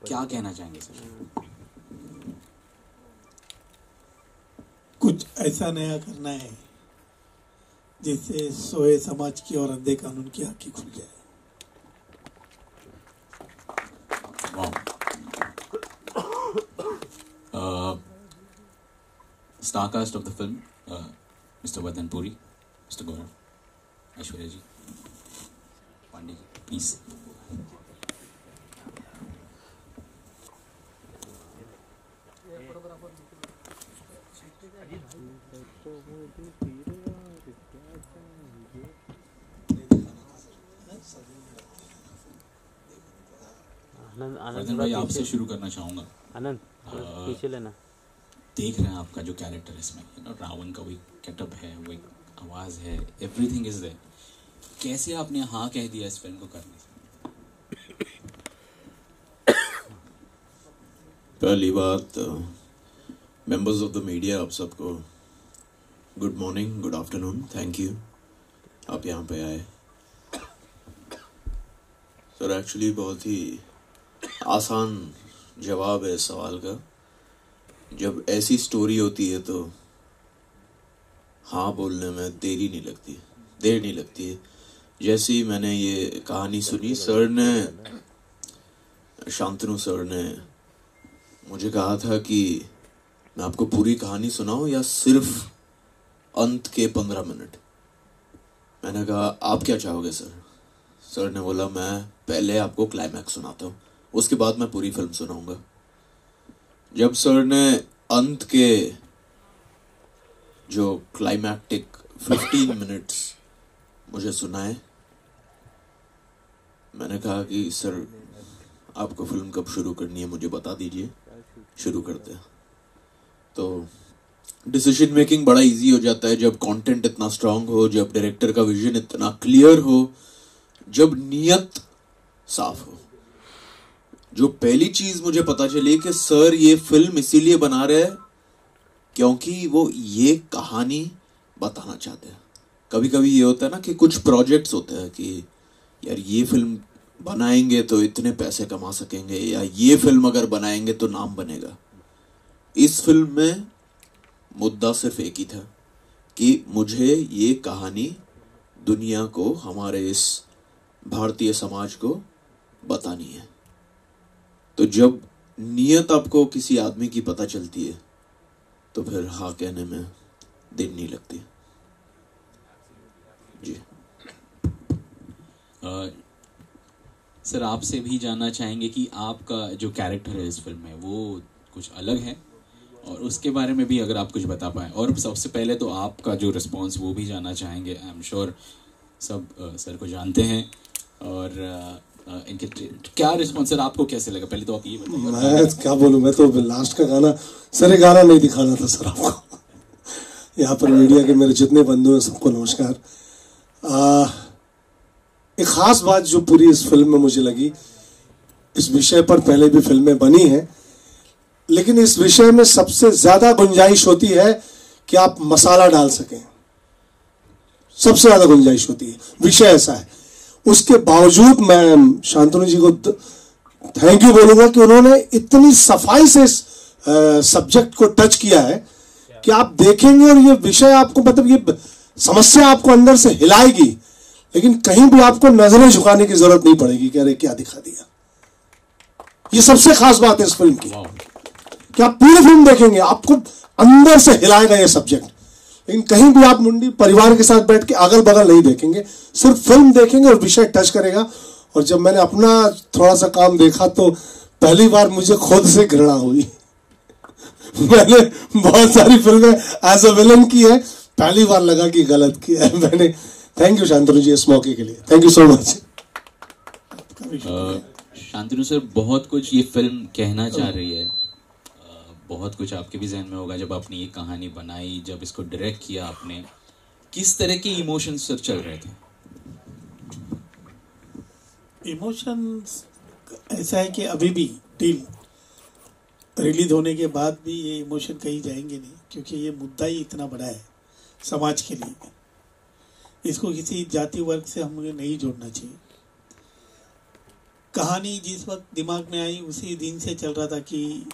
क्या कहना चाहेंगे सर? कुछ ऐसा नया करना है जिससे सोए समाज की और अंधे कानून की आंखें खुल जाए। Star cast of the film, Mr. Vardhan Puri, Mr. Gaurav, Aishwarya ji, Pandey ji, please. Vardhan भाई, आपसे शुरू करना चाहूँगा। आनंद पीछे लेना। देख रहे हैं आपका जो कैरेक्टर है इसमें, रावण का वही गेटअप है, वही आवाज़ है, एवरीथिंग इज देयर। कैसे आपने हाँ कह दिया इस फिल्म को करने से? पहली बात, मेंबर्स ऑफ द मीडिया, आप सबको good morning, good afternoon, thank you आप यहाँ पे आए। सर एक्चुअली बहुत ही आसान जवाब है इस सवाल का। जब ऐसी स्टोरी होती है तो हाँ बोलने में देर नहीं लगती है। जैसे ही मैंने ये कहानी सुनी, सर ने, शांतनु सर ने मुझे कहा था कि मैं आपको पूरी कहानी सुनाऊं या सिर्फ अंत के 15 मिनट। मैंने कहा आप क्या चाहोगे सर? सर ने बोला मैं पहले आपको क्लाइमैक्स सुनाता हूँ, उसके बाद मैं पूरी फिल्म सुनाऊंगा। जब सर ने अंत के जो क्लाइमैक्टिक 15 मिनट्स मुझे सुनाए, मैंने कहा कि सर आपको फिल्म कब शुरू करनी है मुझे बता दीजिए, शुरू करते हैं। तो डिसीजन मेकिंग बड़ा इजी हो जाता है जब कंटेंट इतना स्ट्रांग हो, जब डायरेक्टर का विजन इतना क्लियर हो, जब नियत साफ हो। जो पहली चीज मुझे पता चली कि सर ये फिल्म इसीलिए बना रहे हैं क्योंकि वो ये कहानी बताना चाहते हैं। कभी कभी ये होता है ना कि कुछ प्रोजेक्ट्स होते हैं कि यार ये फिल्म बनाएंगे तो इतने पैसे कमा सकेंगे, या ये फिल्म अगर बनाएंगे तो नाम बनेगा। इस फिल्म में मुद्दा सिर्फ एक ही था कि मुझे ये कहानी दुनिया को, हमारे इस भारतीय समाज को बतानी है। तो जब नियत आपको किसी आदमी की पता चलती है तो फिर हाँ कहने में देर नहीं लगती। जी। सर आपसे भी जानना चाहेंगे कि आपका जो कैरेक्टर है इस फिल्म में वो कुछ अलग है, और उसके बारे में भी अगर आप कुछ बता पाएँ। और सबसे पहले तो आपका जो रिस्पांस वो भी जानना चाहेंगे। आई एम श्योर सब सर को जानते हैं, और इनके क्या रिस्पांस सर आपको कैसे लगा, पहले तो आप ये बताइए। मैं क्या बोलूं, मैं तो लास्ट का गाना, सर ये गाना नहीं दिखाना था सर आपको। यहाँ पर मीडिया के मेरे जितने बंधु हैं सबको नमस्कार। एक खास बात जो पूरी इस फिल्म में मुझे लगी, इस विषय पर पहले भी फिल्में बनी हैं, लेकिन इस विषय में सबसे ज्यादा गुंजाइश होती है कि आप मसाला डाल सकें, सबसे ज्यादा गुंजाइश होती है, विषय ऐसा है। उसके बावजूद मैं शांतनु जी को थैंक यू बोलूंगा कि उन्होंने इतनी सफाई से इस सब्जेक्ट को टच किया है कि आप देखेंगे और ये विषय आपको, मतलब ये समस्या आपको अंदर से हिलाएगी, लेकिन कहीं भी आपको नजरें झुकाने की जरूरत नहीं पड़ेगी कि अरे क्या दिखा दिया। ये सबसे खास बात है इस फिल्म की कि आप पूरी फिल्म देखेंगे आपको अंदर से हिलाएगा ये सब्जेक्ट, लेकिन कहीं भी आप मुंडी परिवार के साथ बैठ के अगल बगल नहीं देखेंगे, सिर्फ फिल्म देखेंगे और विषय टच करेगा। और जब मैंने अपना थोड़ा सा काम देखा तो पहली बार मुझे खुद से घृणा हुई। मैंने बहुत सारी फिल्में एज अ विलन की है, पहली बार लगा कि गलत किया है मैंने। थैंक यू शांतनु जी इस मौके के लिए, thank you so much. Shantanu sir बहुत कुछ ये फिल्म कहना चाह रही है, बहुत कुछ आपके भी जहन में होगा जब आपने ये कहानी बनाई, जब इसको डायरेक्ट किया आपने, किस तरह के इमोशंस सर चल रहे थे? इमोशंस ऐसा है कि अभी भी टिल रिलीज होने के बाद भी ये इमोशन कहीं जाएंगे नहीं, क्योंकि ये मुद्दा ही इतना बड़ा है समाज के लिए। इसको किसी जाति वर्ग से हमें नहीं जोड़ना चाहिए। कहानी जिस वक्त दिमाग में आई उसी दिन से चल रहा था कि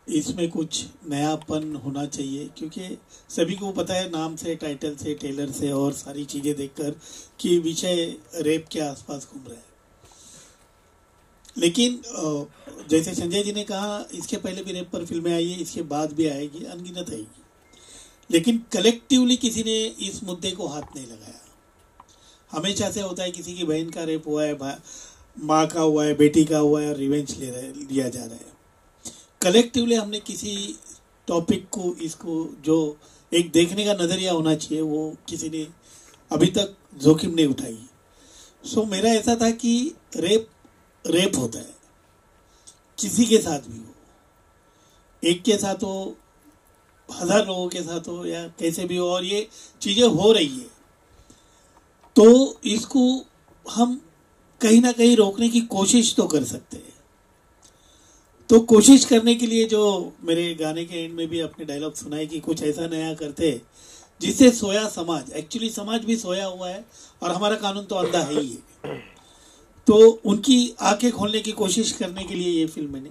इसमें कुछ नयापन होना चाहिए, क्योंकि सभी को पता है नाम से, टाइटल से, ट्रेलर से और सारी चीज़ें देखकर कि विषय रेप के आसपास घूम रहा है। लेकिन जैसे संजय जी ने कहा, इसके पहले भी रेप पर फिल्में आई है, इसके बाद भी आएगी, अनगिनत आएगी, लेकिन कलेक्टिवली किसी ने इस मुद्दे को हाथ नहीं लगाया। हमेशा से होता है किसी की बहन का रेप हुआ है, माँ का हुआ है, बेटी का हुआ है और रिवेंज लिया जा रहा है। कलेक्टिवली हमने किसी टॉपिक को, इसको जो एक देखने का नजरिया होना चाहिए, वो किसी ने अभी तक जोखिम नहीं उठाई। सो मेरा ऐसा था कि रेप होता है, किसी के साथ भी हो, एक के साथ हो, 1000 लोगों के साथ हो, या कैसे भी हो, और ये चीजें हो रही है, तो इसको हम कहीं ना कहीं रोकने की कोशिश तो कर सकते हैं। तो कोशिश करने के लिए जो मेरे गाने के एंड में भी अपने डायलॉग सुनाए कि कुछ ऐसा नया करते जिससे सोया समाज, एक्चुअली समाज भी सोया हुआ है और हमारा कानून तो अंधा है ही है, तो उनकी आंखें खोलने की कोशिश करने के लिए ये फिल्म मैंने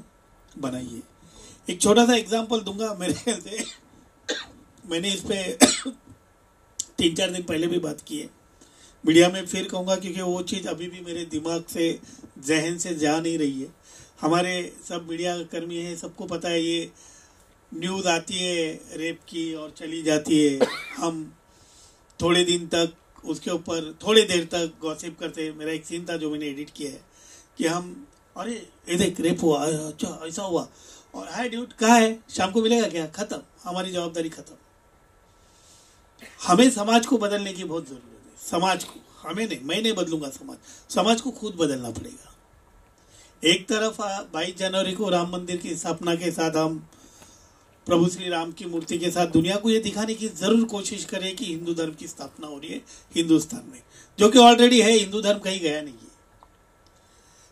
बनाई है। एक छोटा सा एग्जांपल दूंगा, मेरे ख्याल से मैंने इस पे 3-4 दिन पहले भी बात की है, मीडिया में फिर कहूँगा, क्योंकि वो चीज़ अभी भी मेरे दिमाग से, जहन से जा नहीं रही है। हमारे सब मीडिया कर्मी हैं, सबको पता है ये न्यूज़ आती है रेप की और चली जाती है, हम थोड़े दिन तक उसके ऊपर थोड़ी देर तक गॉसिप करते। मेरा एक सीन था जो मैंने एडिट किया है कि हम, अरे ये देख रेप हुआ, अच्छा ऐसा हुआ, और हाय ड्यूट कहाँ है, शाम को मिलेगा क्या, खत्म, हमारी जवाबदारी खत्म। हमें समाज को बदलने की बहुत जरूरत है। समाज को, हमें नहीं, मैं नहीं बदलूंगा समाज को खुद बदलना पड़ेगा। एक तरफ 22 जनवरी को राम मंदिर की स्थापना के साथ हम प्रभु श्री राम की मूर्ति के साथ दुनिया को ये दिखाने की जरूर कोशिश करें कि हिंदू धर्म की स्थापना हो रही है हिंदुस्तान में, जो कि ऑलरेडी है, हिंदू धर्म कहीं गया नहीं है।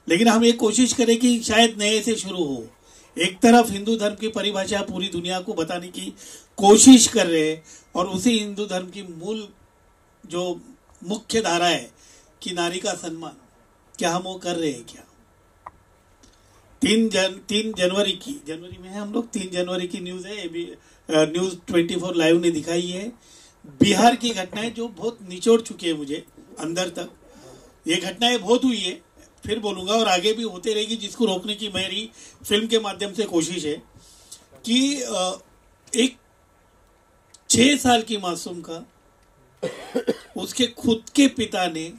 लेकिन हम एक कोशिश करें कि शायद नए से शुरू हो। एक तरफ हिंदू धर्म की परिभाषा पूरी दुनिया को बताने की कोशिश कर रहे हैं, और उसी हिंदू धर्म की मूल जो मुख्य धारा है कि नारी का सम्मान, क्या हम वो कर रहे हैं क्या? 3 जनवरी की, जनवरी में है हम लोग, 3 जनवरी की न्यूज़ है, न्यूज़ 24 लाइव ने दिखाई है। बिहार की घटनाएं जो बहुत निचोड़ चुकी है मुझे अंदर तक। ये घटनाएं बहुत हुई है, फिर बोलूंगा, और आगे भी होते रहेगी, जिसको रोकने की मेरी फिल्म के माध्यम से कोशिश है कि एक 6 साल की मासूम का उसके खुद के पिता ने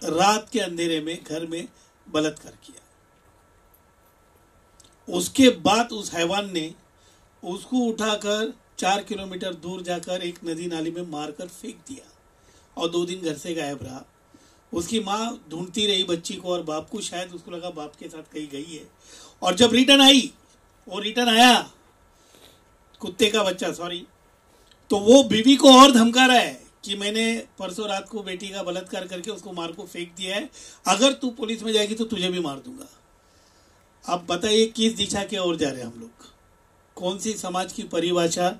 रात के अंधेरे में घर में बलात्कार किया। उसके बाद उस हैवान ने उसको उठाकर 4 किलोमीटर दूर जाकर एक नदी नाली में मारकर फेंक दिया और 2 दिन घर से गायब रहा। उसकी माँ ढूंढती रही बच्ची को और बाप को, शायद उसको लगा बाप के साथ कहीं गई है। और जब रिटर्न आया कुत्ते का बच्चा, सॉरी, तो वो बीवी को और धमका रहा है कि मैंने परसों रात को बेटी का बलात्कार करके उसको मार को फेंक दिया है, अगर तू पुलिस में जाएगी तो तुझे भी मार दूंगा। अब बताइए किस दिशा की ओर जा रहे हैं हम लोग, कौन सी समाज की परिभाषा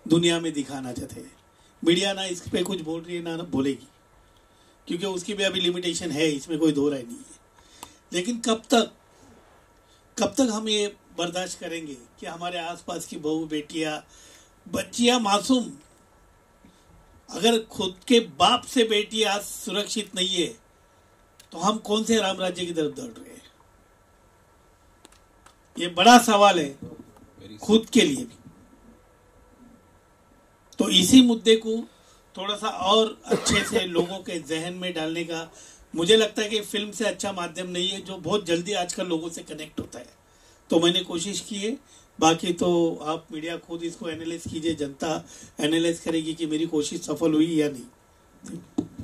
दुनिया में दिखाना चाहते हैं। मीडिया ना इस पे कुछ बोल रही है ना बोलेगी, क्योंकि उसकी भी अभी लिमिटेशन है, इसमें कोई दो राय नहीं है। लेकिन कब तक हम ये बर्दाश्त करेंगे कि हमारे आसपास की बहू बेटियां बच्चियां मासूम, अगर खुद के बाप से बेटी आज सुरक्षित नहीं है तो हम कौन से राम राज्य की तरफ दौड़ रहे हैं? ये बड़ा सवाल है खुद के लिए भी। तो इसी मुद्दे को थोड़ा सा और अच्छे से लोगों के जहन में डालने का मुझे लगता है कि फिल्म से अच्छा माध्यम नहीं है जो बहुत जल्दी आजकल लोगों से कनेक्ट होता है। तो मैंने कोशिश की है, बाकी तो आप मीडिया खुद इसको एनालाइज कीजिए, जनता एनालाइज करेगी कि मेरी कोशिश सफल हुई या नहीं।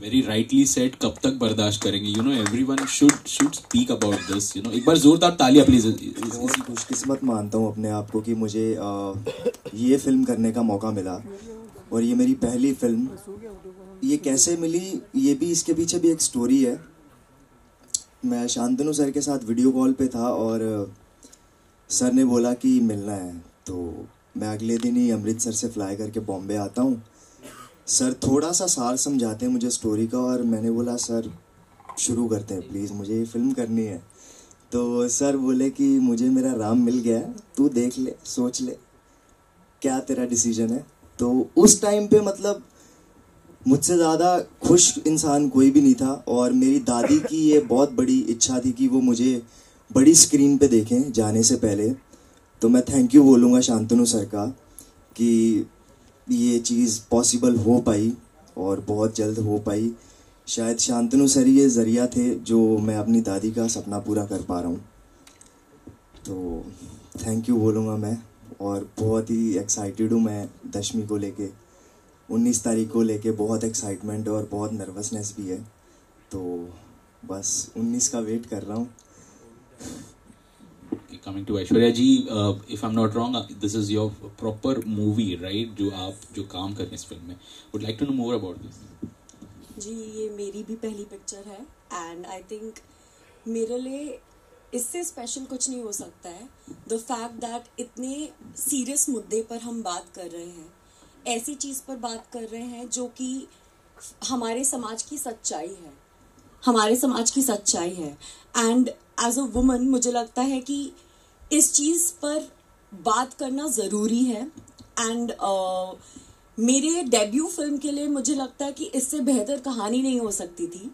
वेरी राइटली सेड, कब तक बर्दाश्त करेंगे? You know everyone should speak about this. You know एक बार जोरदार तालियां प्लीज। बहुत खुशकिस्मत मानता हूँ अपने आप को कि मुझे ये फिल्म करने का मौका मिला, और ये मेरी पहली फिल्म। ये कैसे मिली, ये भी इसके पीछे भी एक स्टोरी है। मैं शांतनु सर के साथ वीडियो कॉल पे था और सर ने बोला कि मिलना है, तो मैं अगले दिन ही अमृतसर से फ्लाई करके बॉम्बे आता हूँ। सर थोड़ा सा सार समझाते हैं मुझे स्टोरी का, और मैंने बोला सर शुरू करते हैं प्लीज़, मुझे ये फिल्म करनी है। तो सर बोले कि मुझे मेरा राम मिल गया है, तू देख ले, सोच ले क्या तेरा डिसीजन है। तो उस टाइम पे मतलब मुझसे ज़्यादा खुश इंसान कोई भी नहीं था, और मेरी दादी की ये बहुत बड़ी इच्छा थी कि वो मुझे बड़ी स्क्रीन पे देखें जाने से पहले। तो मैं थैंक यू बोलूँगा शांतनु सर का कि ये चीज़ पॉसिबल हो पाई और बहुत जल्द हो पाई। शायद शांतनु सर ये ज़रिया थे जो मैं अपनी दादी का सपना पूरा कर पा रहा हूँ। तो थैंक यू बोलूँगा मैं, और बहुत ही एक्साइटेड हूँ मैं 10वीं को लेके, 19 तारीख को लेके बहुत एक्साइटमेंट और बहुत नर्वसनेस भी है। तो बस 19 का वेट कर रहा हूँ। Coming to Aishwarya ji, if I'm not wrong, this is your proper movie, right? जो काम कर रहे हैं इस फिल्म में, would like to know more about this. जी, ये मेरी भी पहली पिक्चर है, एंड आई थिंक मेरे लिए इससे स्पेशल कुछ नहीं हो सकता है। द फैक्ट दैट इतने सीरियस मुद्दे पर हम बात कर रहे हैं, ऐसी चीज़ पर बात कर रहे हैं जो कि हमारे समाज की सच्चाई है, एंड एज अ वुमन मुझे लगता है कि इस चीज़ पर बात करना ज़रूरी है। एंड मेरे डेब्यू फिल्म के लिए मुझे लगता है कि इससे बेहतर कहानी नहीं हो सकती थी।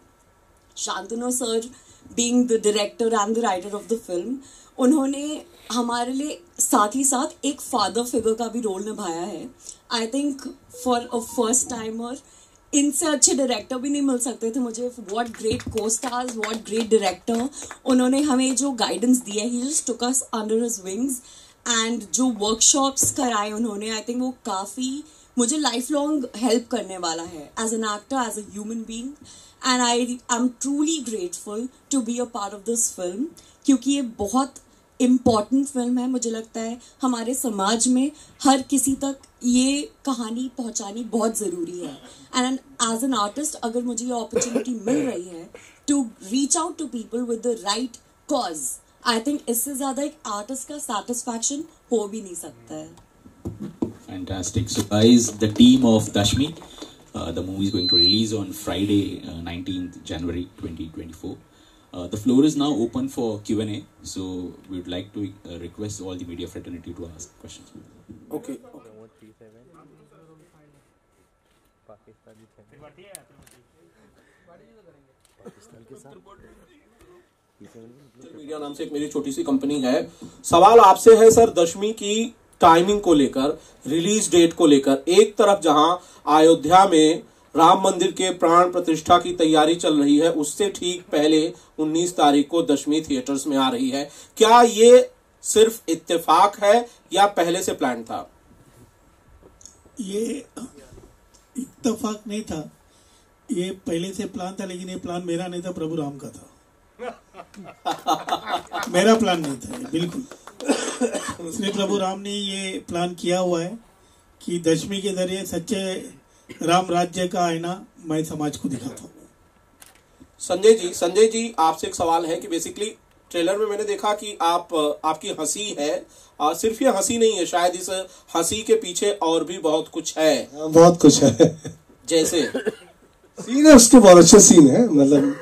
Shantanu sir being the director and the writer of the film, उन्होंने हमारे लिए साथ ही साथ एक फादर फिगर का भी रोल निभाया है। I think for a first timer इनसे अच्छे डायरेक्टर भी नहीं मिल सकते थे मुझे। What great co stars, what great director. उन्होंने हमें जो गाइडेंस दिया, he just took us under his wings, and जो वर्कशॉप्स कराए उन्होंने, आई थिंक वो काफ़ी मुझे लाइफ लॉन्ग हेल्प करने वाला है as an actor, as a human being. And I am truly grateful to be a part of this film, क्योंकि ये बहुत इम्पॉर्टेंट फिल्म है। मुझे लगता है हमारे समाज में हर किसी तक ये कहानी पहुंचानी बहुत ज़रूरी है। एंड एज एन आर्टिस्ट अगर मुझे ये अपॉर्चुनिटी मिल रही है to reach out to people with the right cause, I think इससे ज़्यादा एक आर्टिस्ट का सेटिस्फैक्शन हो भी नहीं सकता है। Fantastic. So guys, the team of Dashmi, the movie is going to release on Friday, 19th January 2024. The floor is now open for Q&A. So we would like to request all the media fraternity to ask questions. Okay. Media नाम से एक मेरी छोटी सी company है। सवाल आपसे है sir, 10वीं की टाइमिंग को लेकर, रिलीज डेट को लेकर। एक तरफ जहां अयोध्या में राम मंदिर के प्राण प्रतिष्ठा की तैयारी चल रही है, उससे ठीक पहले 19 तारीख को दशमी थिएटर्स में आ रही है। क्या ये सिर्फ इत्तेफाक है या पहले से प्लान था? ये इत्तेफाक नहीं था, ये पहले से प्लान था, लेकिन ये प्लान मेरा नहीं था, प्रभु राम का था। मेरा प्लान नहीं था ये, बिल्कुल। इसलिए प्रभु राम ने ये प्लान किया हुआ है कि दशमी के जरिए सच्चे राम राज्य का आईना मैं समाज को दिखाता हूँ। संजय जी आपसे एक सवाल है कि बेसिकली ट्रेलर में मैंने देखा कि आपकी हंसी है, सिर्फ ये हंसी नहीं है, शायद इस हंसी के पीछे और भी बहुत कुछ है। बहुत कुछ है। जैसे सीन है उसके, बहुत अच्छे सीन है, मतलब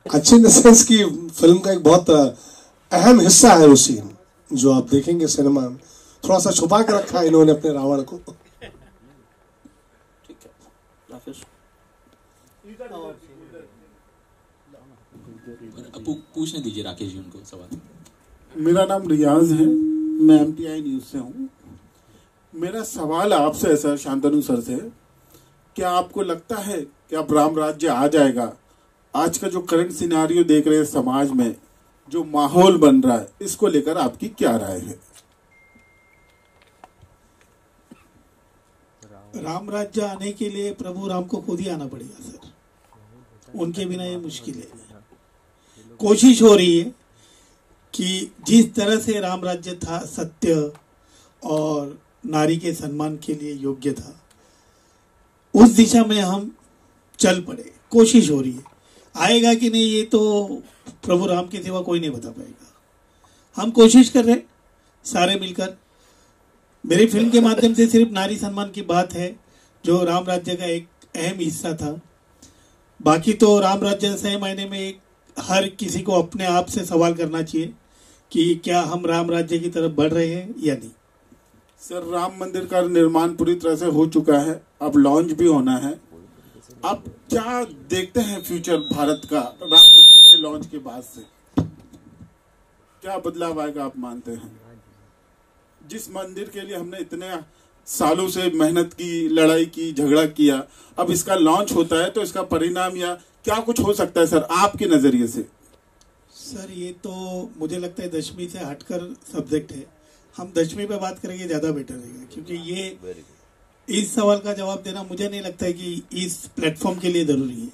अच्छे इन द सेंस की फिल्म का एक बहुत अहम हिस्सा है वो सीन, जो आप देखेंगे सिनेमा में। थोड़ा सा छुपा के रखा है इन्होंने अपने रावण को। ठीक है, राकेश पूछने दीजिए राकेश जी उनको सवाल। मेरा नाम रियाज है, मैं MTI न्यूज से हूँ। मेरा सवाल आपसे है सर, शांतनु सर से, क्या आपको लगता है कि अब राम राज्य आ जाएगा? आज का जो करंट सिनारियो देख रहे हैं समाज में, जो माहौल बन रहा है, इसको लेकर आपकी क्या राय है? राम राज्य आने के लिए प्रभु राम को खुद ही आना पड़ेगा सर, उनके बिना ये मुश्किल है। कोशिश हो रही है कि जिस तरह से राम राज्य था, सत्य और नारी के सम्मान के लिए योग्य था, उस दिशा में हम चल पड़े। कोशिश हो रही है, आएगा कि नहीं ये तो प्रभु राम के सिवा कोई नहीं बता पाएगा। हम कोशिश कर रहे सारे मिलकर। मेरी फिल्म के माध्यम से सिर्फ नारी सम्मान की बात है, जो राम राज्य का एक अहम हिस्सा था। बाकी तो राम राज्य सही मायने में एक हर किसी को अपने आप से सवाल करना चाहिए कि क्या हम राम राज्य की तरफ बढ़ रहे हैं या नहीं। सर, राम मंदिर का निर्माण पूरी तरह से हो चुका है, अब लॉन्च भी होना है। आप क्या देखते हैं फ्यूचर भारत का राम मंदिर के लॉन्च के बाद से? क्या बदलाव आएगा आप मानते हैं? जिस मंदिर के लिए हमने इतने सालों से मेहनत की, लड़ाई की, झगड़ा किया, अब इसका लॉन्च होता है तो इसका परिणाम या क्या कुछ हो सकता है सर आपके नजरिए से? सर, ये तो मुझे लगता है दशमी से हटकर सब्जेक्ट है। हम दशमी पे बात करेंगे ज्यादा बेटर रहेगा, क्योंकि ये इस सवाल का जवाब देना मुझे नहीं लगता है कि इस प्लेटफॉर्म के लिए जरूरी है,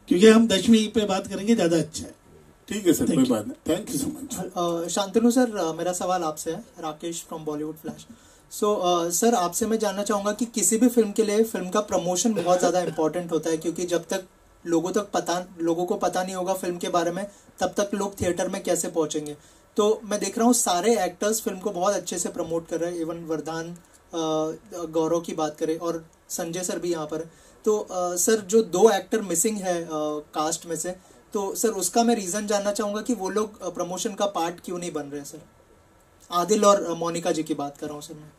क्योंकि हम दशमी पे बात करेंगे ज्यादा अच्छा है। ठीक है सर, कोई बात नहीं, thank you so much. Shantanu sir, मेरा सवाल आपसे है, Rakesh from Bollywood flash. Sir, आपसे मैं जानना चाहूंगा कि किसी भी फिल्म के लिए फिल्म का प्रमोशन बहुत ज्यादा इंपॉर्टेंट होता है, क्योंकि जब तक लोगों को पता नहीं होगा फिल्म के बारे में, तब तक लोग थिएटर में कैसे पहुंचेंगे। तो मैं देख रहा हूँ सारे एक्टर्स फिल्म को बहुत अच्छे से प्रमोट कर रहे हैं, इवन वरदान, गौरव की बात करें और संजय सर भी यहाँ पर। तो सर, जो 2 एक्टर मिसिंग है कास्ट में से, तो सर उसका मैं रीज़न जानना चाहूँगा कि वो लोग प्रमोशन का पार्ट क्यों नहीं बन रहे। सर, आदिल और मोनिका जी की बात कर रहा हूँ सर मैं।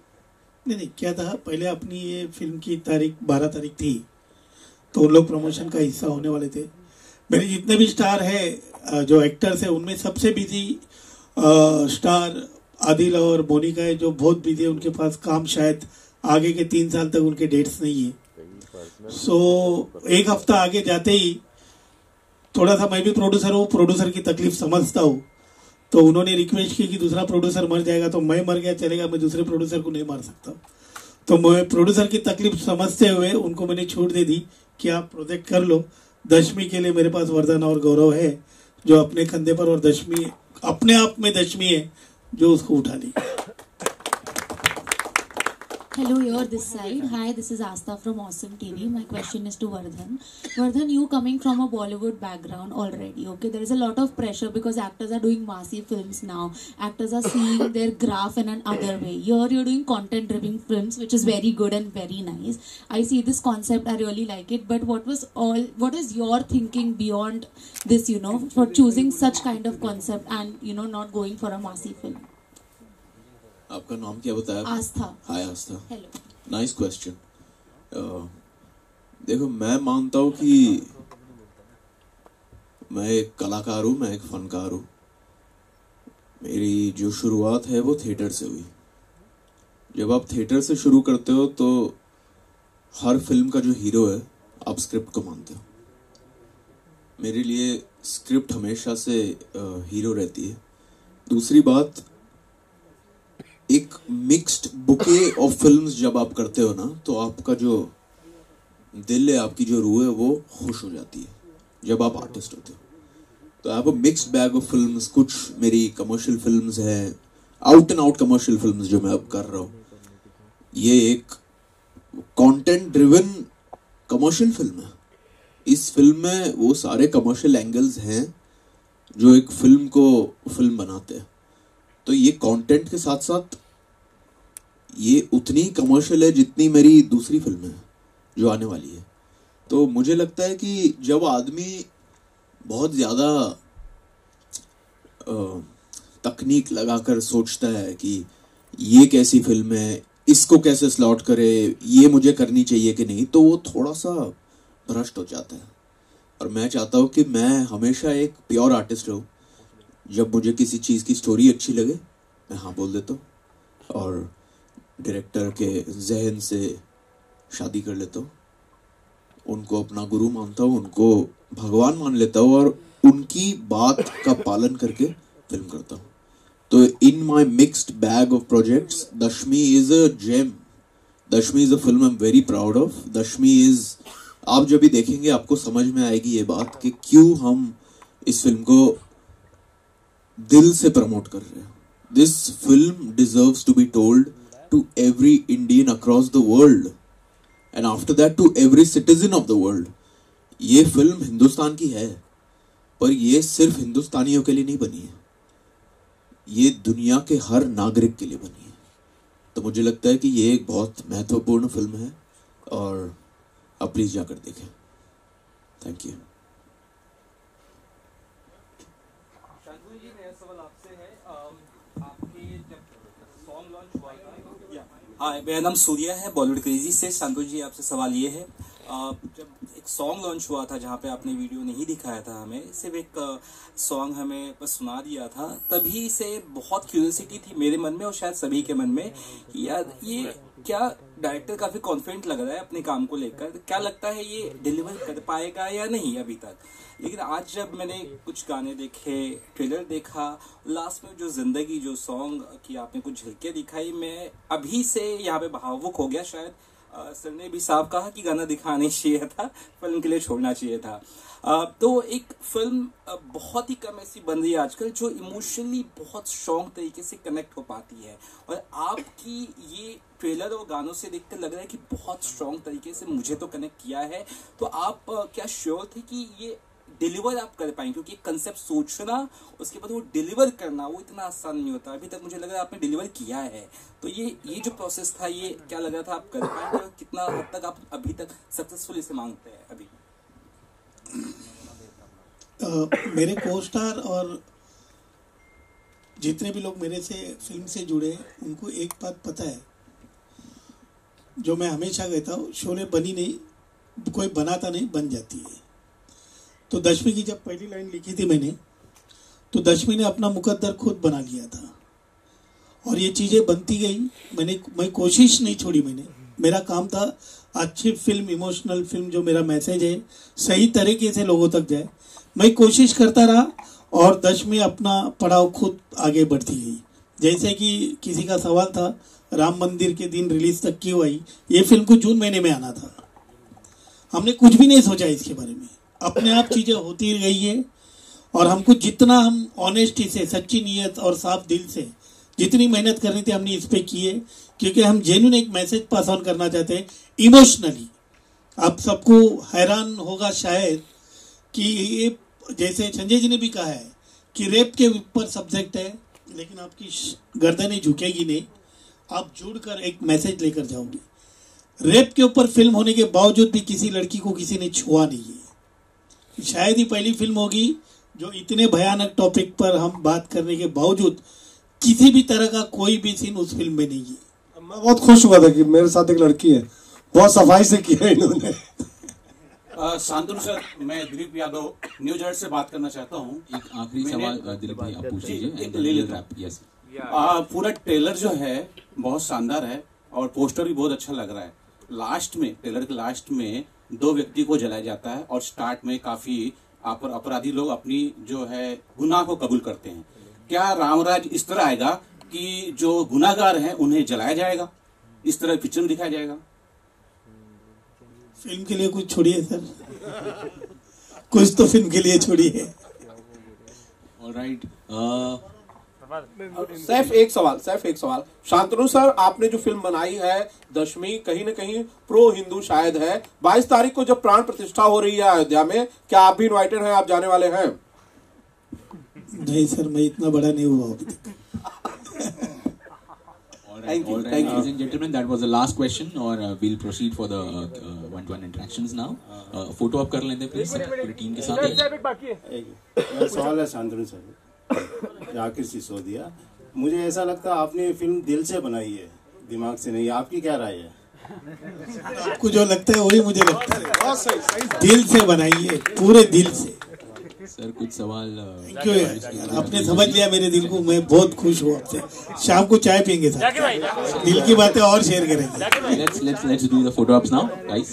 नहीं, क्या था, पहले अपनी ये फिल्म की तारीख 12 तारीख थी, तो उन लोग प्रमोशन का हिस्सा होने वाले थे। मेरे जितने भी स्टार है, जो एक्टर्स है, उनमें सबसे बिजी स्टार आदिल और मोनिका है, जो बहुत बिजी है। उनके पास काम शायद आगे के 3 साल तक उनके डेट्स नहीं है। सो एक हफ्ता आगे जाते ही थोड़ा सा, मैं भी प्रोड्यूसर हूँ, प्रोड्यूसर की तकलीफ समझता हूँ, तो उन्होंने रिक्वेस्ट की कि दूसरा प्रोड्यूसर मर जाएगा तो मैं मर गया चलेगा, मैं दूसरे प्रोड्यूसर को नहीं मार सकता। तो मैं प्रोड्यूसर की तकलीफ समझते हुए उनको मैंने छूट दे दी कि आप प्रोजेक्ट कर लो। दशमी के लिए मेरे पास वरदान और गौरव है, जो अपने कंधे पर, और दशमी अपने आप में दशमी है जो उसको उठा ली। Hello, you're this side. Hi, this is Asta from Awesome TV. My question is to Vardhan. Vardhan, you coming from a Bollywood background already, okay? There is a lot of pressure because actors are doing massive films now. Actors are seeing their graph in another way. Here, you're doing content-driven films, which is very good and very nice. I see this concept. I really like it. But what is your thinking beyond this, for choosing such kind of concept and, not going for a massive film? आपका नाम क्या बताया? आस्था। हाय आस्था। Hello. Nice question. देखो, मैं मानता हूँ कि मैं एक कलाकार हूँ, मैं एक फनकार हूँ। मेरी जो शुरुआत है वो थिएटर से हुई। जब आप थिएटर से शुरू करते हो तो हर फिल्म का जो हीरो है आप स्क्रिप्ट को मानते हो। मेरे लिए स्क्रिप्ट हमेशा से हीरो रहती है। दूसरी बात, एक मिक्स्ड बुके ऑफ फिल्म्स जब आप करते हो ना, तो आपका जो दिल है, आपकी जो रूह है, वो खुश हो जाती है जब आप आर्टिस्ट होते हो। तो I have a mixed bag of films. कुछ मेरी कमर्शियल फिल्म्स हैं, out and out commercial films जो मैं अब कर रहा हूँ। ये एक कंटेंट ड्रिवन कमर्शियल फिल्म है। इस फिल्म में वो सारे कमर्शियल एंगल्स हैं जो एक फिल्म को फिल्म बनाते हैं। तो ये कंटेंट के साथ साथ ये उतनी कमर्शियल है जितनी मेरी दूसरी फिल्म है जो आने वाली है। तो मुझे लगता है कि जब आदमी बहुत ज़्यादा तकनीक लगाकर सोचता है कि ये कैसी फिल्म है, इसको कैसे स्लॉट करे, ये मुझे करनी चाहिए कि नहीं, तो वो थोड़ा सा भ्रष्ट हो जाता है। और मैं चाहता हूँ कि मैं हमेशा एक प्योर आर्टिस्ट रहूँ। जब मुझे किसी चीज़ की स्टोरी अच्छी लगे मैं हाँ बोल देता हूँ, और डायरेक्टर के जहन से शादी कर लेता हूँ, उनको अपना गुरु मानता हूँ, उनको भगवान मान लेता हूँ, और उनकी बात का पालन करके फिल्म करता हूँ। तो in my mixed bag of projects, Dashmi is a gem. Dashmi is a film I am very proud of. Dashmi is, आप जब भी देखेंगे आपको समझ में आएगी ये बात कि क्यों हम इस फिल्म को दिल से प्रमोट कर रहे हैं। This film deserves to be told to every Indian across the world, and after that to every citizen of the world. ये फिल्म हिंदुस्तान की है, पर ये सिर्फ हिंदुस्तानियों के लिए नहीं बनी है, ये दुनिया के हर नागरिक के लिए बनी है। तो मुझे लगता है कि ये एक बहुत महत्वपूर्ण फिल्म है, और आप प्लीज जाकर देखें। Thank you. शांतनु जी, मेरा सवाल आपसे है, आपके जब सॉन्ग लॉन्च हुआ था। हाँ, मेरा नाम सूर्या है, बॉलीवुड क्रेजी से। शांतनु जी, आपसे सवाल ये है, जब एक सॉन्ग लॉन्च हुआ था जहाँ पे आपने वीडियो नहीं दिखाया था हमें, सिर्फ एक सॉन्ग हमें बस सुना दिया था, तभी से बहुत क्यूरियोसिटी थी मेरे मन में और शायद सभी के मन में कि यार ये क्या डायरेक्टर काफी कॉन्फिडेंट लग रहा है अपने काम को लेकर, क्या लगता है ये डिलीवर कर पाएगा या नहीं अभी तक। लेकिन आज जब मैंने कुछ गाने देखे, ट्रेलर देखा, लास्ट में जो जिंदगी जो सॉन्ग की आपने कुछ झलकियां दिखाई, मैं अभी से यहाँ पे भावुक हो गया। शायद सर ने भी साफ कहा कि गाना दिखाना चाहिए था, फिल्म के लिए छोड़ना चाहिए था। तो एक फिल्म बहुत ही कम ऐसी बन रही है आजकल जो इमोशनली बहुत स्ट्रॉन्ग तरीके से कनेक्ट हो पाती है, और आपकी ये ट्रेलर और गानों से देखकर लग रहा है कि बहुत स्ट्रॉन्ग तरीके से मुझे तो कनेक्ट किया है। तो आप क्या श्योर थे कि ये डिलीवर आप कर पाएंगे? क्योंकि कंसेप्ट सोचना, उसके बाद वो डिलीवर करना, वो इतना आसान नहीं होता। अभी तक मुझे लग रहा है आपने डिलीवर किया है, तो ये जो प्रोसेस था, ये क्या लग रहा था आप कर पाएंगे, और कितना हद तक आप अभी तक सक्सेसफुल इसे मांगते हैं अभी? मेरे को स्टार और जितने भी लोग मेरे से फिल्म से जुड़े, उनको एक बात पता है जो मैं हमेशा कहता हूँ, शोले बनी नहीं, कोई बनाता नहीं, बन जाती है। तो दशमी की जब पहली लाइन लिखी थी मैंने, तो दशमी ने अपना मुकद्दर खुद बना लिया था, और ये चीज़ें बनती गई। मैं कोशिश नहीं छोड़ी। मेरा काम था अच्छी फिल्म, इमोशनल फिल्म, जो मेरा मैसेज है सही तरीके से लोगों तक जाए, मैं कोशिश करता रहा, और दशमी अपना पड़ाव खुद आगे बढ़ती गई। जैसे कि किसी का सवाल था राम मंदिर के दिन रिलीज तक क्यों आई, ये फिल्म को जून महीने में आना था। हमने कुछ भी नहीं सोचा इसके बारे में, अपने आप चीजें होती गई है। और हमको जितना हम ऑनेस्टी से, सच्ची नीयत और साफ दिल से जितनी मेहनत करनी थी हमने इस पे की है, क्योंकि हम जेन्युइन एक मैसेज पास ऑन करना चाहते हैं इमोशनली। आप सबको हैरान होगा शायद कि ये, जैसे संजय जी ने भी कहा है कि रेप के ऊपर सब्जेक्ट है, लेकिन आपकी गर्दनें झुकेगी नहीं, आप जुड़कर एक मैसेज लेकर जाओगे। रेप के ऊपर फिल्म होने के बावजूद भी किसी लड़की को किसी ने छुआ नहीं है। शायद ही पहली फिल्म होगी जो इतने भयानक टॉपिक पर हम बात करने के बावजूद किसी भी तरह का कोई भी सीन उस फिल्म में नहीं है। मैं बहुत खुश हुआ था कि मेरे साथ एक लड़की है, बहुत सफाई से किया इन्होंने। शांतनु सर, मैं दिलीप यादव न्यूज एड से बात करना चाहता हूँ। एक आखिरी सवाल दिलीप भाई आप पूछ लीजिए। पूरा ट्रेलर जो है बहुत शानदार है और पोस्टर भी बहुत अच्छा लग रहा है। लास्ट में, ट्रेलर के लास्ट में 2 व्यक्ति को जलाया जाता है और स्टार्ट में काफी अपराधी लोग अपनी जो है गुनाह को कबूल करते हैं। क्या रामराज इस तरह आएगा कि जो गुनाहगार हैं उन्हें जलाया जाएगा, इस तरह पिक्चर में दिखाया जाएगा? फिल्म के लिए कुछ छोड़िए सर, कुछ तो फिल्म के लिए छोड़िए। ऑलराइट, सैफ एक सवाल शांतनु सर, आपने जो फिल्म बनाई है दशमी, कहीं न कहीं प्रो हिंदू शायद है। 22 तारीख को जब प्राण प्रतिष्ठा हो रही है अयोध्या में, क्या आप भी इनवाइटेड हैं, आप जाने वाले हैं? नहीं सर, मैं इतना बड़ा नहीं हुआ अभी तक। Thank you. Ladies and gentlemen, that was the last question, और we'll proceed for the one-to-one interactions now. Photo आप कर लेते प्लीज पूरी टीम के साथ। मेरा सवाल है शांतनु सर, जाकिर सिसोदिया, मुझे ऐसा लगता है आपने ये फिल्म दिल से बनाई है, दिमाग से नहीं। आपकी क्या राय है? आपको जो लगता है वही मुझे लगता है, दिल से बनाई है, पूरे दिल से। सर कुछ सवाल? क्यों यार, आपने समझ लिया मेरे दिल को, मैं बहुत खुश हूँ आपसे। शाम को चाय पियेंगे साथ, दिल की बातें और शेयर करेंगे। Let's do the photo ops now, guys.